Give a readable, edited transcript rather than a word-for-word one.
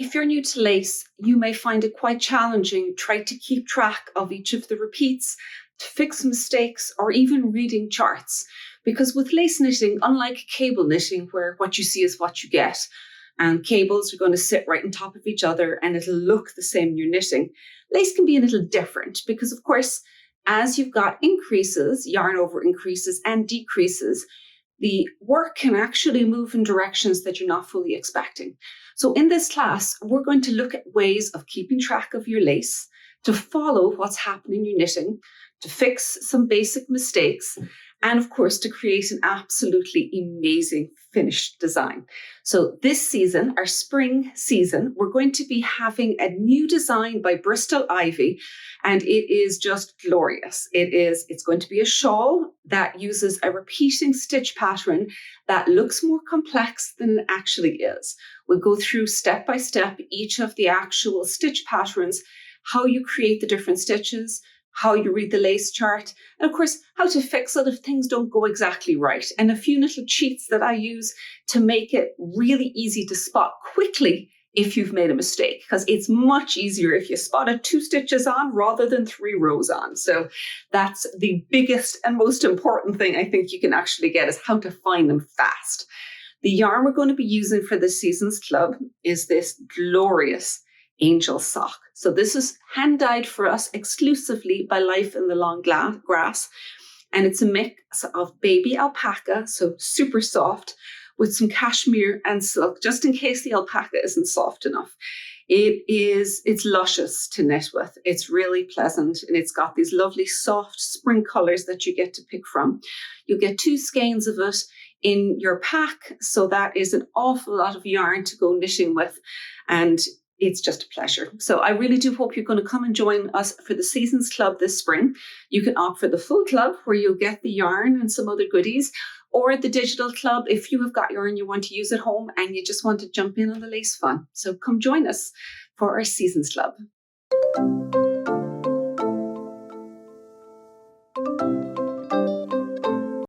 If you're new to lace, you may find it quite challenging trying to keep track of each of the repeats, to fix mistakes, or even reading charts. Because with lace knitting, unlike cable knitting, where what you see is what you get, and cables are going to sit right on top of each other and it'll look the same when you're knitting, lace can be a little different because, of course, as you've got increases, yarn over increases and decreases, the work can actually move in directions that you're not fully expecting. So in this class, we're going to look at ways of keeping track of your lace, to follow what's happening in your knitting, to fix some basic mistakes, and of course, to create an absolutely amazing finished design. So this season, our spring season, we're going to be having a new design by Bristol Ivy, and it is just glorious. It's going to be a shawl that uses a repeating stitch pattern that looks more complex than it actually is. We'll go through step by step each of the actual stitch patterns, how you create the different stitches, how you read the lace chart, and of course, how to fix it if things don't go exactly right, and a few little cheats that I use to make it really easy to spot quickly if you've made a mistake, because it's much easier if you spotted 2 stitches on rather than 3 rows on. So that's the biggest and most important thing I think you can actually get, is how to find them fast. The yarn we're going to be using for this season's club is this glorious angel sock. So this is hand dyed for us exclusively by Life in the Long Grass. And it's a mix of baby alpaca, so super soft, with some cashmere and silk, just in case the alpaca isn't soft enough. It's luscious to knit with. It's really pleasant, and it's got these lovely soft spring colors that you get to pick from. You'll get 2 skeins of it in your pack, so that is an awful lot of yarn to go knitting with, and it's just a pleasure. So I really do hope you're going to come and join us for the Seasons Club this spring. You can opt for the full club, where you'll get the yarn and some other goodies, or the digital club if you have got yarn you want to use at home and you just want to jump in on the lace fun. So come join us for our Seasons Club.